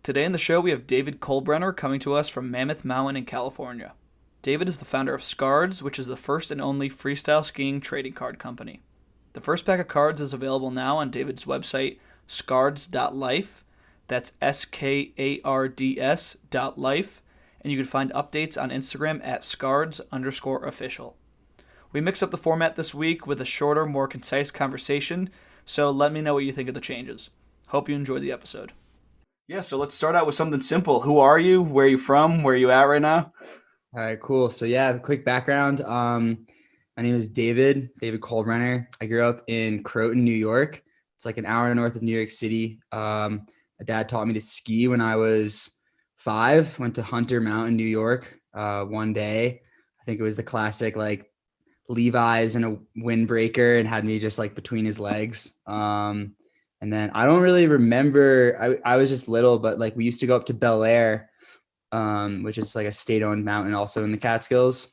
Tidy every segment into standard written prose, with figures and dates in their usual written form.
Today in the show, we have David Kolbrener coming to us from Mammoth Mountain in California. David is the founder of Skards, which is the first and only freestyle skiing trading card company. The first pack of cards is available now on David's website, skards.life. That's SKARDS.life. And you can find updates on Instagram at skards_official. We mix up the format this week with a shorter, more concise conversation, so let me know what you think of the changes. Hope you enjoy the episode. Yeah, so let's start out with something simple. Who are you? Where are you from? Where are you at right now? All right, cool. So yeah, quick background. My name is David Kolbrener. I grew up in Croton, New York. It's like an hour north of New York City. My dad taught me to ski when I was 5. Went to Hunter Mountain, New York, one day. I think it was the classic like Levi's and a windbreaker, and had me just like between his legs. And then I don't really remember. I was just little, but like we used to go up to Bel Air, which is like a state-owned mountain also in the Catskills.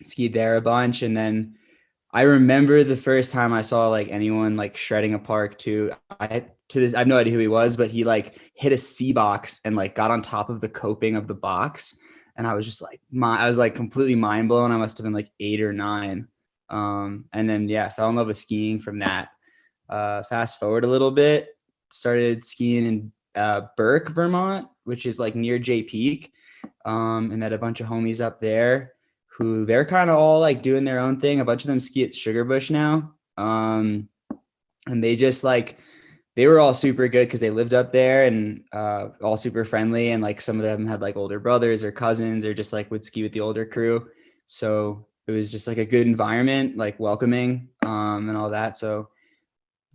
Skied there a bunch. And then I remember the first time I saw like anyone like shredding a park too. I have no idea who he was, but he like hit a C box and like got on top of the coping of the box. And I was just like, I was like completely mind blown. I must have been like 8 or 9. And then, yeah, fell in love with skiing from that. Fast forward a little bit, started skiing in Burke, Vermont, which is like near Jay Peak, and met a bunch of homies up there who they're kind of all like doing their own thing. A bunch of them ski at Sugarbush now. And they just like, they were all super good because they lived up there and all super friendly. And like some of them had like older brothers or cousins or just like would ski with the older crew. So it was just like a good environment, like welcoming and all that. So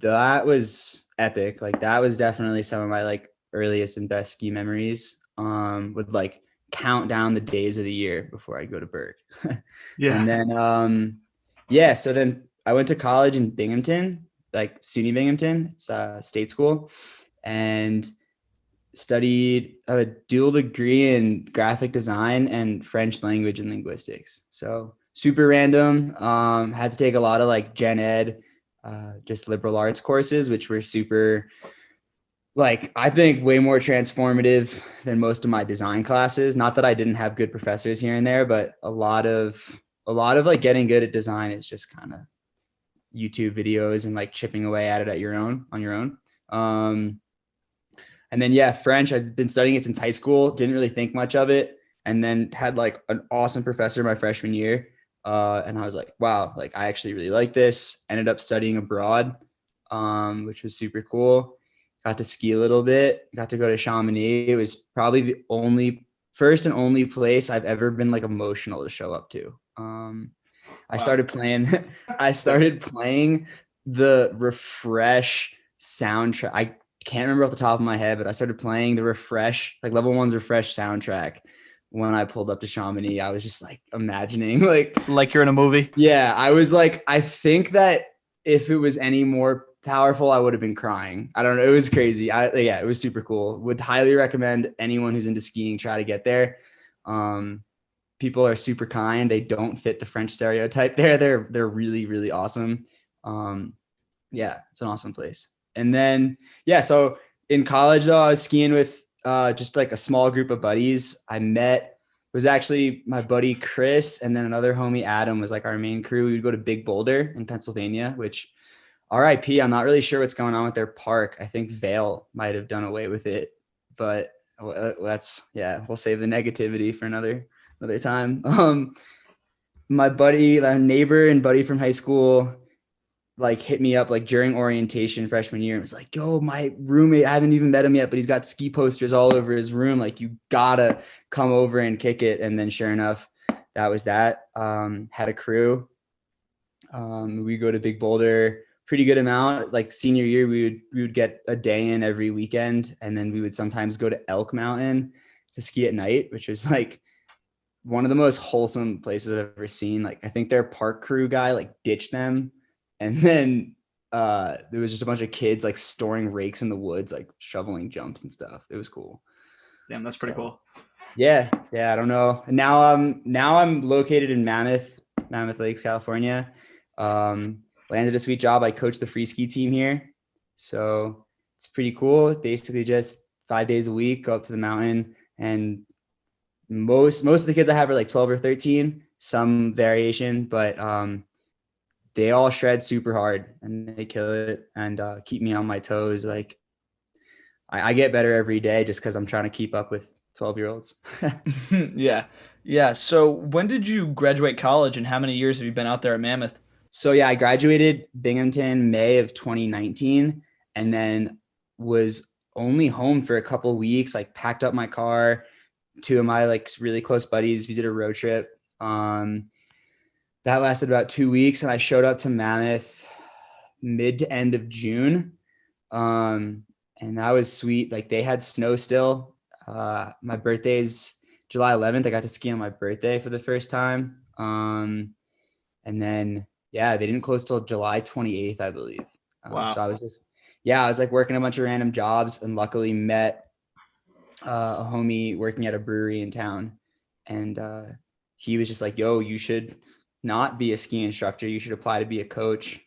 that was epic. Like that was definitely some of my like earliest and best ski memories. Would like count down the days of the year before I go to Berg. Yeah. And then yeah, so then I went to college in Binghamton, like SUNY Binghamton. It's a state school, and studied a dual degree in graphic design and French language and linguistics. So super random. Had to take a lot of like gen ed, just liberal arts courses, which were super, like, I think way more transformative than most of my design classes. Not that I didn't have good professors here and there, but a lot of like getting good at design is just kind of YouTube videos and like chipping away at it on your own. Um, and then, yeah, French, I've been studying it since high school. Didn't really think much of it. And then had like an awesome professor my freshman year. And I was like, wow, like I actually really like this. Ended up studying abroad, which was super cool. Got to ski a little bit, got to go to Chamonix. It was probably the first and only place I've ever been like emotional to show up to. I Wow. started playing, I Yep. started playing the Refresh soundtrack. I can't remember off the top of my head, but I started playing the Refresh, like Level One's Refresh soundtrack when I pulled up to Chamonix. I was just like imagining, like, Like you're in a movie? yeah, I was like, I think that if it was any more powerful, I would have been crying. I don't know. It was crazy. Yeah, it was super cool. Would highly recommend anyone who's into skiing try to get there. Um, People are super kind. They don't fit the French stereotype there. They're really, really awesome. Um, yeah, it's an awesome place. And then, yeah, so in college though, I was skiing with just like a small group of buddies. It was actually my buddy Chris, and then another homie Adam was like our main crew. We would go to Big Boulder in Pennsylvania, which RIP, I'm not really sure what's going on with their park. I think Vail might have done away with it, but that's, yeah, we'll save the negativity for another time. My neighbor and buddy from high school like hit me up like during orientation freshman year and was like, yo, my roommate, I haven't even met him yet, but he's got ski posters all over his room. Like, you gotta come over and kick it. And then sure enough, that was that. Had a crew. We go to Big Boulder pretty good amount. Like senior year, we would get a day in every weekend, and then we would sometimes go to Elk Mountain to ski at night, which was like one of the most wholesome places I've ever seen. Like, I think their park crew guy like ditched them, and then there was just a bunch of kids like storing rakes in the woods, like shoveling jumps and stuff. It was cool. Damn, that's pretty So cool. yeah, I don't know. Now I'm located in Mammoth Lakes, California. Landed a sweet job. I coach the free ski team here, so it's pretty cool. Basically, just 5 days a week, go up to the mountain. And most of the kids I have are like 12 or 13, some variation, but they all shred super hard and they kill it and keep me on my toes. Like I get better every day just because I'm trying to keep up with 12-year-olds. Yeah. Yeah. So when did you graduate college and how many years have you been out there at Mammoth? So yeah, I graduated Binghamton May of 2019 and then was only home for a couple weeks, like packed up my car. Two of my like really close buddies, we did a road trip. That lasted about 2 weeks and I showed up to Mammoth mid to end of June. And that was sweet. Like they had snow still. My birthday's July 11th. I got to ski on my birthday for the first time. And then, yeah, they didn't close till July 28th, I believe. Wow. So I was like working a bunch of random jobs and luckily met a homie working at a brewery in town. And he was just like, yo, you should not be a ski instructor. You should apply to be a coach.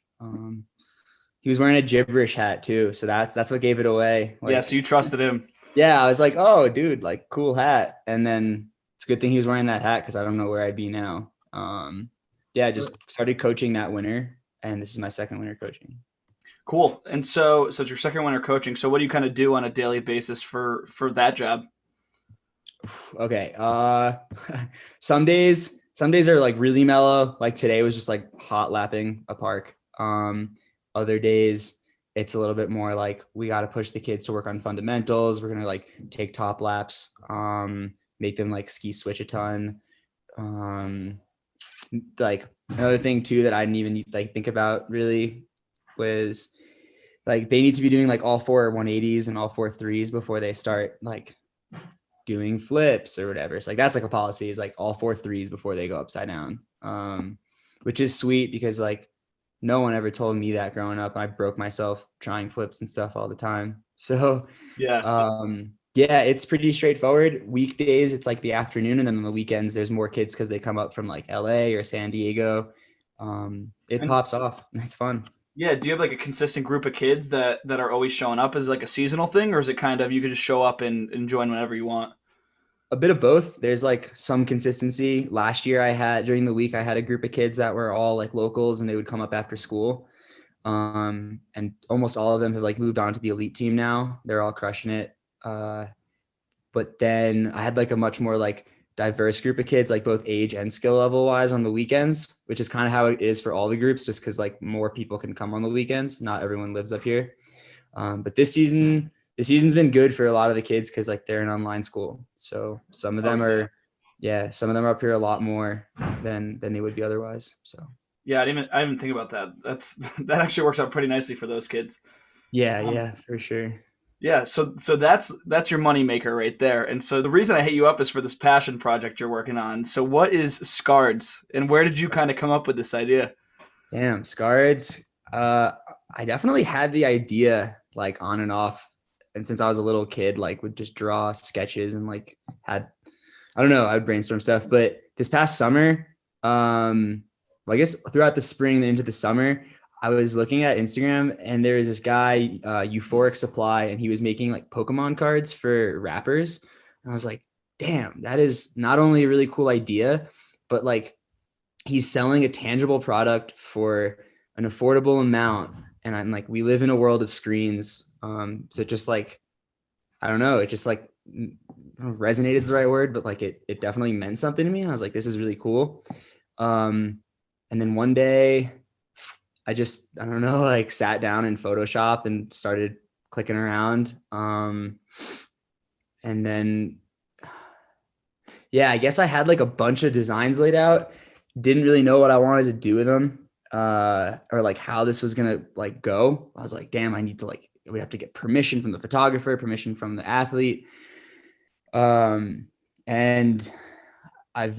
He was wearing a gibberish hat too. So that's what gave it away. Yeah. Like, So you trusted him. yeah, I was like, oh, dude, like cool hat. And then it's a good thing he was wearing that hat because I don't know where I'd be now. Yeah, just started coaching that winter, and this is my second winter coaching. Cool. And so it's your second winter coaching. So what do you kind of do on a daily basis for that job? Okay. Some days are like really mellow. Like today was just like hot lapping a park. Other days it's a little bit more like we got to push the kids to work on fundamentals. We're gonna like take top laps, make them like ski switch a ton. Like another thing too that I didn't even like think about really was like they need to be doing like all four 180s and all four threes before they start like doing flips or whatever. So like that's like a policy is like all four threes before they go upside down. Which is sweet because like no one ever told me that growing up. I broke myself trying flips and stuff all the time. So Yeah. yeah, it's pretty straightforward. Weekdays, it's like the afternoon, and then on the weekends, there's more kids because they come up from like LA or San Diego. It And pops off. It's fun. yeah, do you have like a consistent group of kids that are always showing up? Is it like a seasonal thing, or is it kind of you can just show up and join whenever you want? A bit of both. There's like some consistency. Last year, during the week, I had a group of kids that were all like locals, and they would come up after school. And almost all of them have like moved on to the elite team now. They're all crushing it. But then I had like a much more like diverse group of kids, like both age and skill level wise on the weekends, which is kind of how it is for all the groups, just because like more people can come on the weekends. Not everyone lives up here. But the season's been good for a lot of the kids because like they're in online school. So some of them some of them are up here a lot more than they would be otherwise. So Yeah, I didn't think about that. That actually works out pretty nicely for those kids. yeah, for sure. Yeah, so that's your money maker right there. And so the reason I hit you up is for this passion project you're working on. So what is Skards, and where did you kind of come up with this idea? Damn, Skards. I definitely had the idea like on and off. And since I was a little kid, like would just draw sketches and like I don't know, I would brainstorm stuff. But this past summer, well, I guess throughout the spring and into the summer, I was looking at Instagram and there was this guy, Euphoric Supply, and he was making like Pokemon cards for rappers. And I was like, damn, that is not only a really cool idea, but like he's selling a tangible product for an affordable amount. And I'm like, we live in a world of screens. So just like, I don't know, it just like resonated is the right word, but like it definitely meant something to me. And I was like, this is really cool. And then one day I don't know, like sat down in Photoshop and started clicking around. And then, yeah, I guess I had like a bunch of designs laid out. Didn't really know what I wanted to do with them, or like how this was going to like go. I was like, damn, we have to get permission from the photographer, permission from the athlete. And I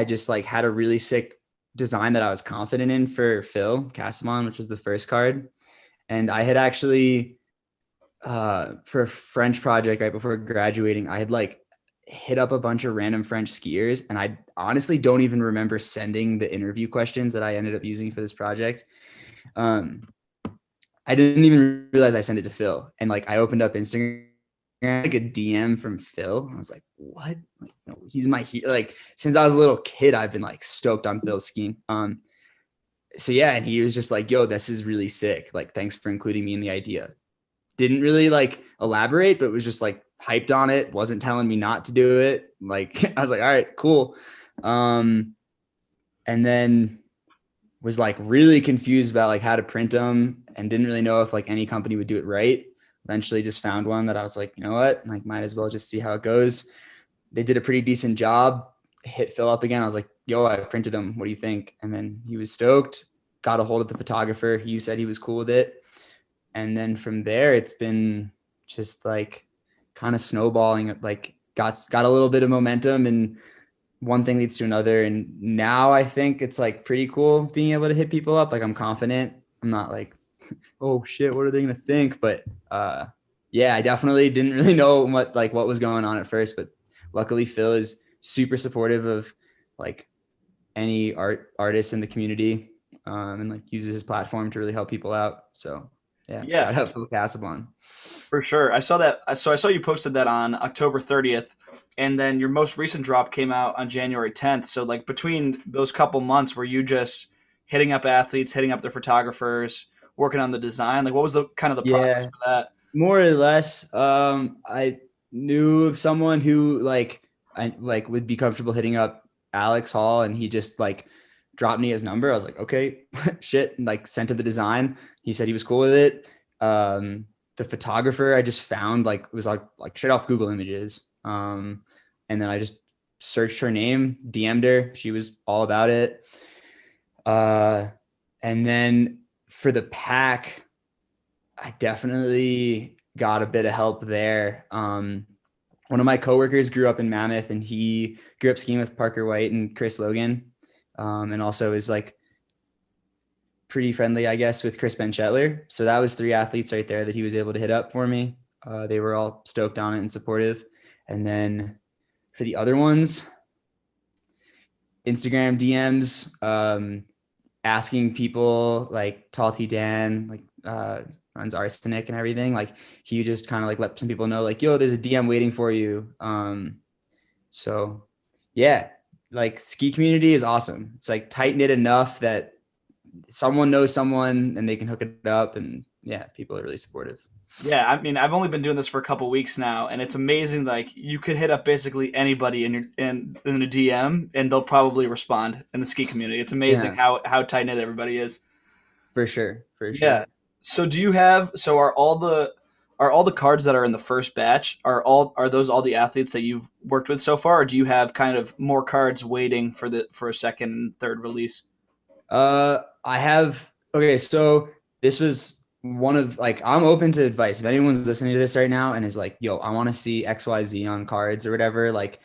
just like had a really sick design that I was confident in for Phil Casamon, which was the first card. And I had actually, for a French project right before graduating, I had like hit up a bunch of random French skiers. And I honestly don't even remember sending the interview questions that I ended up using for this project. I didn't even realize I sent it to Phil. And like, I opened up Instagram like a DM from Phil. I was like, what? Like, no, he's my hero. Like since I was a little kid, I've been like stoked on Phil's skiing. So yeah, and he was just like, yo, this is really sick. Like, thanks for including me in the idea. Didn't really like elaborate, but was just like hyped on it. Wasn't telling me not to do it. Like I was like, all right, cool. And then was like really confused about like how to print them and didn't really know if like any company would do it right. Eventually just found one that I was like, you know what, like might as well just see how it goes. They did a pretty decent job. Hit Phil up again. I was like, yo, I printed them. What do you think? And then he was stoked, got a hold of the photographer. He said he was cool with it. And then from there, it's been just like kind of snowballing. Like got a little bit of momentum and one thing leads to another. And now I think it's like pretty cool being able to hit people up. Like I'm confident. I'm not like, oh shit, what are they going to think? But yeah, I definitely didn't really know what was going on at first, but luckily Phil is super supportive of like any artists in the community, and like uses his platform to really help people out. So yeah, Yeah, shout out Phil Casabon. for sure. I saw that. So I saw you posted that on October 30th, and then your most recent drop came out on January 10th. So like between those couple months, were you just hitting up athletes, hitting up their photographers, working on the design? Like what was the kind of the process Yeah, for that? more or less. I knew of someone who I like would be comfortable hitting up Alex Hall, and he just like dropped me his number. I was like, okay, shit, and like sent him the design. He said he was cool with it. The photographer I just found like was like straight off Google Images. And then I just searched her name, DM'd her. She was all about it. Uh, and then for the pack, I definitely got a bit of help there. One of my coworkers grew up in Mammoth, and he grew up skiing with Parker White and Chris Logan, and also is like pretty friendly, I guess, with Chris Benchetler. So that was three athletes right there that he was able to hit up for me. They were all stoked on it and supportive. And then for the other ones, Instagram DMs, asking people like Tall T Dan, like runs Arsenic and everything. Like he just kind of like let some people know, like, yo, there's a DM waiting for you. So yeah, like ski community is awesome. It's like tight knit enough that someone knows someone and they can hook it up. And yeah, people are really supportive. Yeah, I mean, I've only been doing this for a couple weeks now, and it's amazing. Like, you could hit up basically anybody in a DM, and they'll probably respond in the ski community. It's amazing Yeah, how tight knit everybody is. for sure. For Yeah. sure. So, do you have? So, are all the cards that are in the first batch are those all the athletes that you've worked with so far, or do you have kind of more cards waiting for a second and third release? I have, okay. So this was one of like, I'm open to advice. If anyone's listening to this right now and is like, yo, I want to see XYZ on cards or whatever, like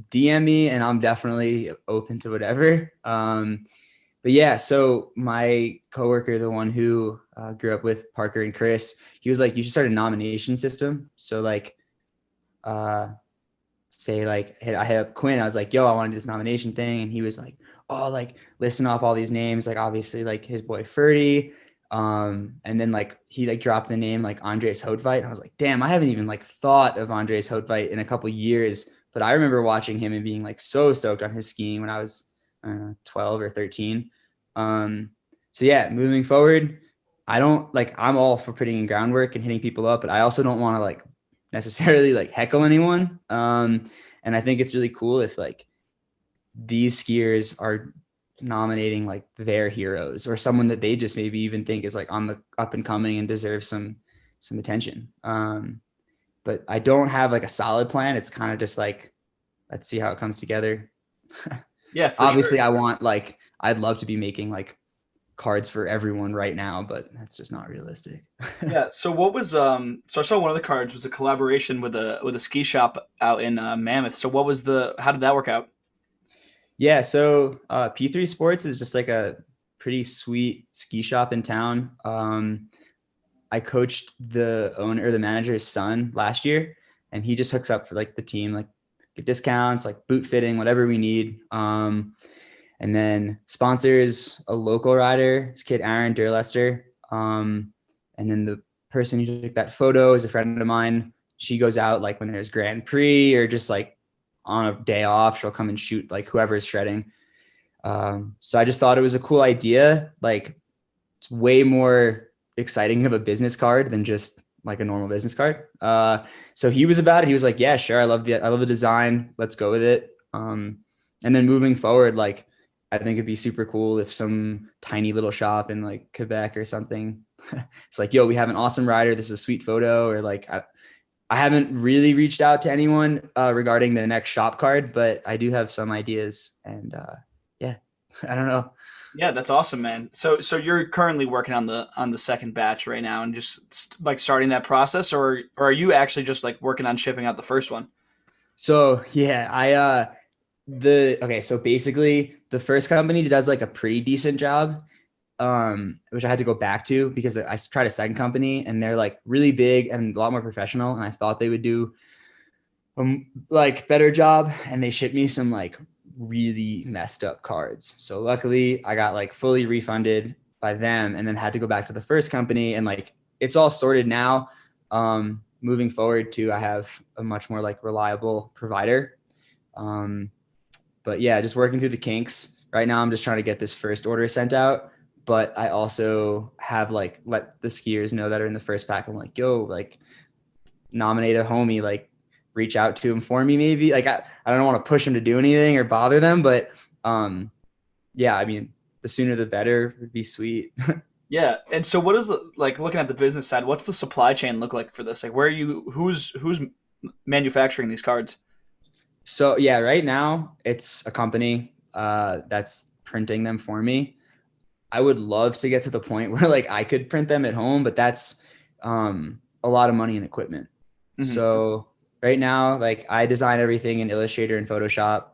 DM me and I'm definitely open to whatever. But yeah, so my coworker, the one who grew up with Parker and Chris, he was like, you should start a nomination system. So like, uh, say like, hey, I hit up Quinn. I was like, yo, I want to do this nomination thing. And he was like, oh, like listen off all these names. Like obviously like his boy Ferdy. And then like he like dropped the name like Andres Hotveit. And I was like, damn, I haven't even like thought of Andres Hotveit in a couple years. But I remember watching him and being like so stoked on his skiing when I was 12 or 13. So yeah, moving forward, I'm all for putting in groundwork and hitting people up, but I also don't want to like necessarily like heckle anyone. And I think it's really cool if like these skiers are nominating like their heroes or someone that they just maybe even think is like on the up and coming and deserves some attention. But I don't have like a solid plan. It's kind of just like, let's see how it comes together. Yeah, for sure. Obviously, I'd love to be making like cards for everyone right now, but that's just not realistic. Yeah. So what was so I saw one of the cards was a collaboration with a ski shop out in Mammoth. So what was the how did that work out? Yeah, so P3 Sports is just like a pretty sweet ski shop in town. I coached the owner or the manager's son last year, and he just hooks up for like the team, like get discounts, like boot fitting, whatever we need. And then sponsors a local rider, his kid Aaron Durlester. And then the person who took that photo is a friend of mine, she goes out like when there's Grand Prix or just like on a day off, she'll come and shoot like whoever's shredding. So I just thought it was a cool idea. Like it's way more exciting of a business card than just like a normal business card. So he was about it. He was like, yeah, sure. I love the design. Let's go with it. And then moving forward, like, I think it'd be super cool if some tiny little shop in like Quebec or something, it's like, yo, we have an awesome rider. This is a sweet photo. Or like, I haven't really reached out to anyone regarding the next shop card, but I do have some ideas. And yeah, I don't know. Yeah, that's awesome, man. So you're currently working on the second batch right now, and just like starting that process, or are you actually just like working on shipping out the first one? So yeah, so basically the first company does like a pretty decent job, which I had to go back to because I tried a second company and they're like really big and a lot more professional, and I thought they would do like better job, and they shipped me some like really messed up cards. So luckily I got like fully refunded by them and then had to go back to the first company, and like it's all sorted now. Moving forward too, I have a much more like reliable provider. Um, but yeah, just working through the kinks. Right now I'm just trying to get this first order sent out. But I also have like let the skiers know that are in the first pack. I'm like, yo, like nominate a homie, like reach out to him for me maybe. Like I don't want to push him to do anything or bother them, but yeah, I mean the sooner the better would be sweet. Yeah, and so what is like looking at the business side? What's the supply chain look like for this? Like, where are you? Who's manufacturing these cards? So yeah, right now it's a company that's printing them for me. I would love to get to the point where like I could print them at home, but that's a lot of money and equipment. Hmm. So right now, like I design everything in Illustrator and Photoshop.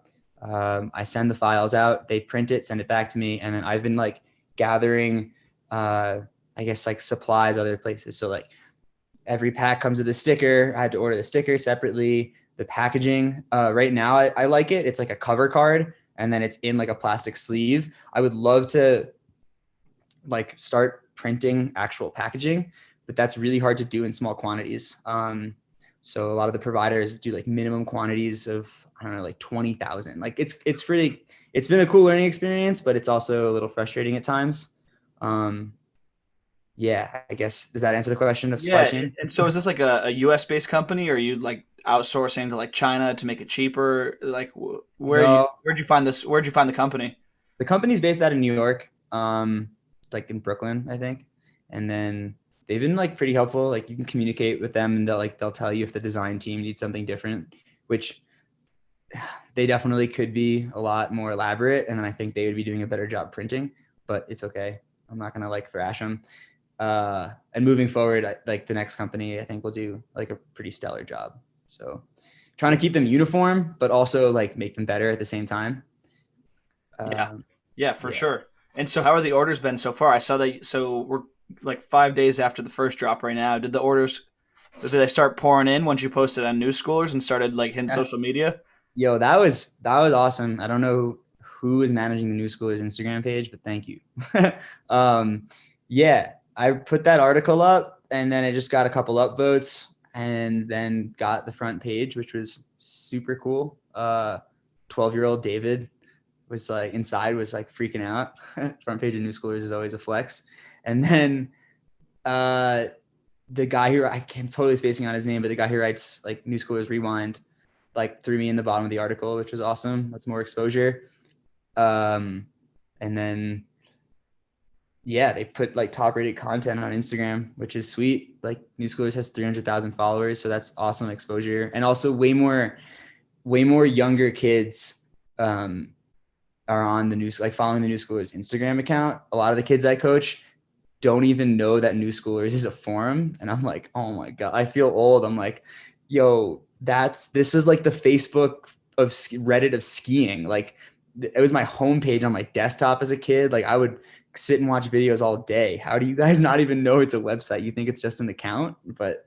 I send the files out, they print it, send it back to me, and then I've been like gathering, I guess like supplies other places. So like every pack comes with a sticker. I had to order the sticker separately. The packaging, right now, I like it. It's like a cover card, and then it's in like a plastic sleeve. I would love to like start printing actual packaging, but that's really hard to do in small quantities. So a lot of the providers do like minimum quantities of, I don't know, like 20,000. Like it's been a cool learning experience, but it's also a little frustrating at times. Um, yeah, I guess, does that answer the question of supply Yeah, chain? and so is this like a U.S. based company, or are you like outsourcing to like China to make it cheaper? Like, No, where'd you find this? Where'd you find the company? the company's based out of New York, like in Brooklyn, I think. And then they've been like pretty helpful. Like you can communicate with them and they'll tell you if the design team needs something different, which they definitely could be a lot more elaborate. And then I think they would be doing a better job printing, but it's okay. I'm not gonna like thrash them. And moving forward, like the next company, I think will do like a pretty stellar job. So trying to keep them uniform, but also like make them better at the same time. Yeah, Um, yeah, for yeah. sure. And so, how are the orders been so far? I saw that. So we're like 5 days after the first drop right now. Did the orders? Did they start pouring in once you posted on News Schoolers and started like hitting social media? Yo, that was awesome. I don't know who is managing the New Schoolers Instagram page, but thank you. um, yeah, I put that article up, and then it just got a couple upvotes, and then got the front page, which was super cool. 12-year-old David was like inside was like freaking out. Front page of New Schoolers is always a flex, and then uh, the guy who I'm totally spacing on his name, but the guy who writes like New Schoolers Rewind like threw me in the bottom of the article, which was awesome. That's more exposure. Um, and then yeah, they put like top rated content on Instagram, which is sweet. Like New Schoolers has 300,000 followers, so that's awesome exposure, and also way more younger kids um, are on the news, like following the New Schoolers Instagram account. A lot of the kids I coach don't even know that New Schoolers is a forum, and I'm like, oh my god, I feel old. I'm like, yo, this is like the Facebook of Reddit of skiing. Like it was my homepage on my desktop as a kid. Like I would sit and watch videos all day. How do you guys not even know it's a website? You think it's just an account, but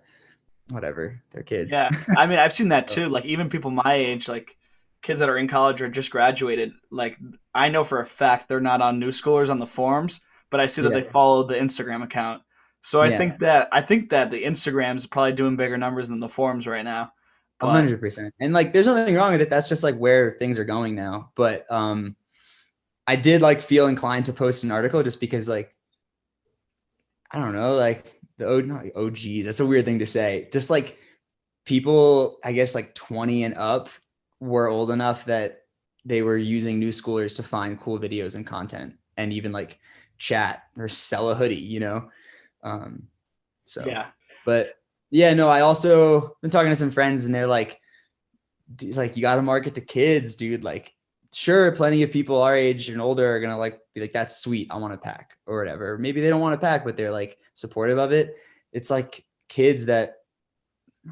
whatever, they're kids. Yeah, I mean, I've seen that too. Like even people my age, like kids that are in college or just graduated, like I know for a fact they're not on New Schoolers on the forums, but I see that Yeah. they follow the Instagram account. So I Yeah, think that the Instagram's probably doing bigger numbers than the forums right now. But 100%. And like, there's nothing wrong with it. That's just like where things are going now. But I did like feel inclined to post an article just because like I don't know, like not like OGs. That's a weird thing to say. Just like people, I guess like 20 and up were old enough that they were using new schoolers to find cool videos and content and even like chat or sell a hoodie, you know? Um, so, yeah, but yeah, no, I also been talking to some friends and they're like, dude, like you got to market to kids, dude. Like, sure, plenty of people our age and older are gonna like be like, that's sweet, I want to pack or whatever. Maybe they don't want to pack, but they're like supportive of it. It's like kids that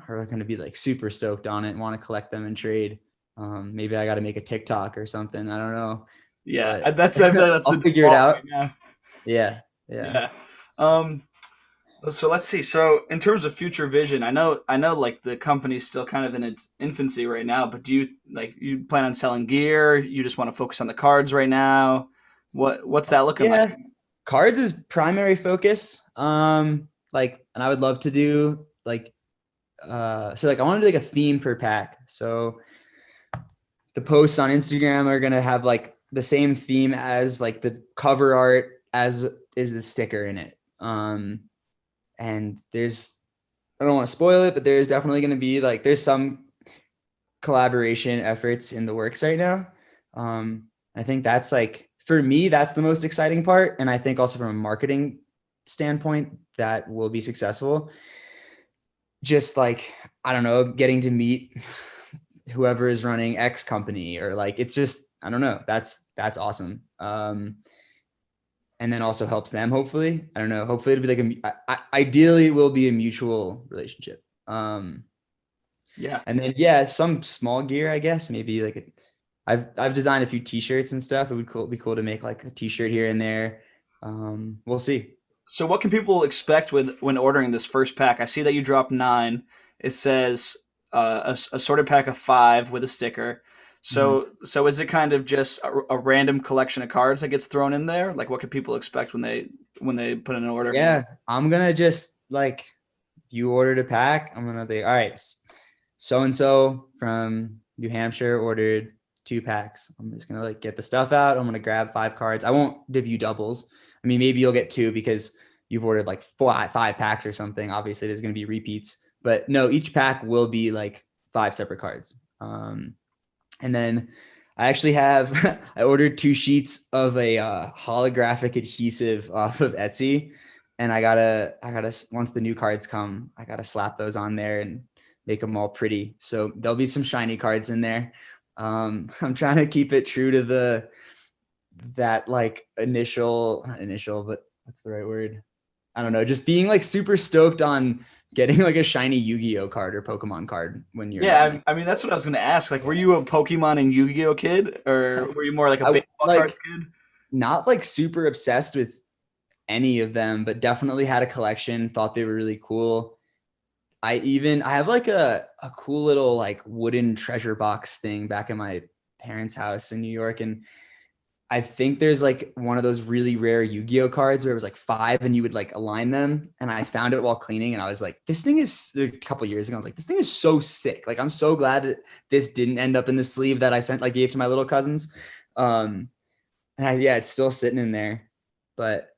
are going to be like super stoked on it and want to collect them and trade. Maybe I got to make a TikTok or something. I don't know, yeah. but That's I bet that's the I'll figure it default right out. now. Yeah, yeah. Yeah. Um. So let's see. So in terms of future vision, I know like the company's still kind of in its infancy right now, but do you plan on selling gear? You just want to focus on the cards right now? What's that looking like? Yeah, cards is primary focus. Like, and I would love to do like, so like I want to do like a theme per pack. So the posts on Instagram are gonna have like the same theme as like the cover art as is the sticker in it. And there's I don't want to spoil it, but there's definitely going to be like there's some collaboration efforts in the works right now. I think that's like for me that's the most exciting part, and I think also from a marketing standpoint that will be successful. Just like I don't know, getting to meet whoever is running X company or like it's just I don't know. That's awesome. And then also helps them hopefully. I don't know. Hopefully it'll be like ideally it will be a mutual relationship. Yeah. And then yeah, some small gear, I guess. Maybe like I've designed a few t-shirts and stuff. It would be cool to make like a t-shirt here and there. We'll see. So what can people expect with when ordering this first pack? I see that you dropped 9. It says a sorted pack of 5 with a sticker. Mhm. So is it kind of just a random collection of cards that gets thrown in there? Like what can people expect when they put in an order? Yeah, I'm gonna just like you ordered a pack. I'm gonna be all right. So and so from New Hampshire ordered 2 packs. I'm just gonna like get the stuff out. I'm gonna grab 5 cards. I won't give you doubles. I mean, maybe you'll get 2 because you've ordered like 5 packs or something. Obviously, there's gonna be repeats, but no, each pack will be like 5 separate cards. And then I actually have I ordered 2 sheets of a holographic adhesive off of Etsy, and I gotta once the new cards come, I gotta slap those on there and make them all pretty. So there'll be some shiny cards in there. I'm trying to keep it true to that like not initial, but what's the right word? I don't know, just being like super stoked on getting like a shiny Yu-Gi-Oh card or Pokemon card when you're Yeah, nine. I mean that's what I was going to ask. Like, were you a Pokemon and Yu-Gi-Oh kid, or were you more like a I baseball like cards kid? not like super obsessed with any of them, but definitely had a collection, thought they were really cool. I have like a cool little like wooden treasure box thing back in my parents' house in New York. And I think there's like one of those really rare Yu-Gi-Oh cards where it was like 5 and you would like align them. And I found it while cleaning and I was like, this thing is a couple years ago. I was like, this thing is so sick. Like, I'm so glad that this didn't end up in the sleeve that I gave to my little cousins. Um, yeah, it's still sitting in there, but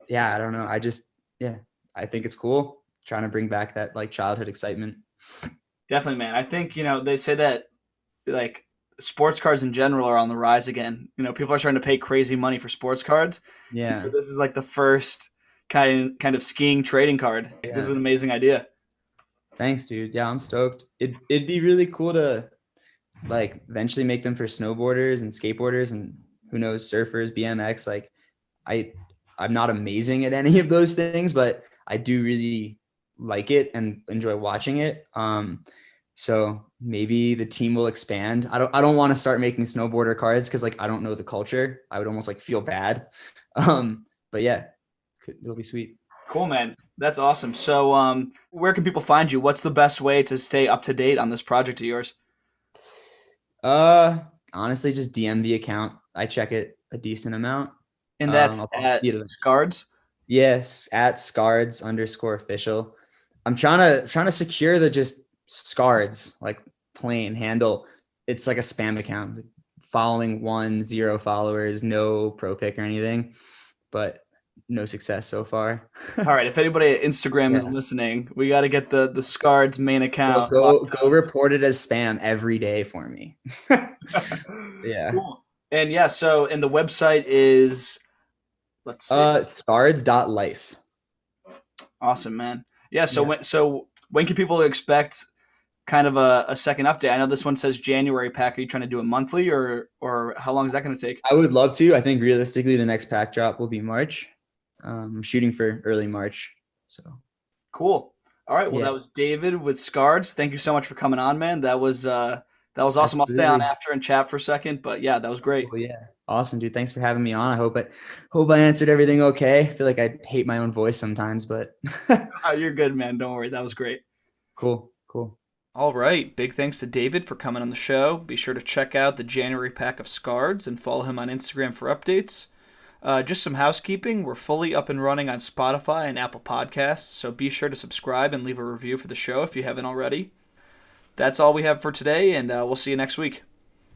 yeah, I don't know. Yeah, I think it's cool trying to bring back that like childhood excitement. Definitely, man. I think they say that like sports cards in general are on the rise again. People are starting to pay crazy money for sports cards, and so Yeah. this is like the first kind of skiing trading card. This is Yeah. an amazing idea. Thanks, dude. Yeah, I'm stoked. It'd be really cool to like eventually make them for snowboarders and skateboarders and who knows, surfers, BMX. Like I I'm not amazing at any of those things, but I do really like it and enjoy watching it. So maybe the team will expand. I don't want to start making snowboarder cards because like I don't know the culture. I would almost like feel bad. But yeah, it'll be sweet. Cool, man. That's awesome. So, where can people find you? What's the best way to stay up to date on this project of yours? Uh Honestly, just DM the account. I check it a decent amount. And that's I'll at see it. Skards. Yes, at Skards_official. I'm trying to secure the just Skards, like plain handle. It's like a spam account, following 1, 0 followers, no pro pick or anything, but no success so far. All right, if anybody at Instagram is Yeah. listening, we got to get the Scards main Go account go locked go report it as spam every day for me. up. Yeah. Cool. And yeah, so and the website is, let's see. Skards.life. Awesome, man. Yeah, Yeah. so when can people expect kind of a second update? I know this one says January pack. Are you trying to do it monthly, or how long is that going to take? I would love to. I think realistically the next pack drop will be March. I'm shooting for early March. So Cool. All right. Well, yeah, that was David with Scards. Thank you so much for coming on, man. That was awesome. I'll stay on absolutely. after and chat for a second, but yeah, that was great. Oh yeah. Awesome, dude. Thanks for having me on. I hope I answered everything okay. I feel like I hate my own voice sometimes, but You're good, man. Don't worry. That was great. cool. Cool. All right. Big thanks to David for coming on the show. Be sure to check out the January pack of Scards and follow him on Instagram for updates. Just some housekeeping. We're fully up and running on Spotify and Apple Podcasts, so be sure to subscribe and leave a review for the show if you haven't already. That's all we have for today, and we'll see you next week.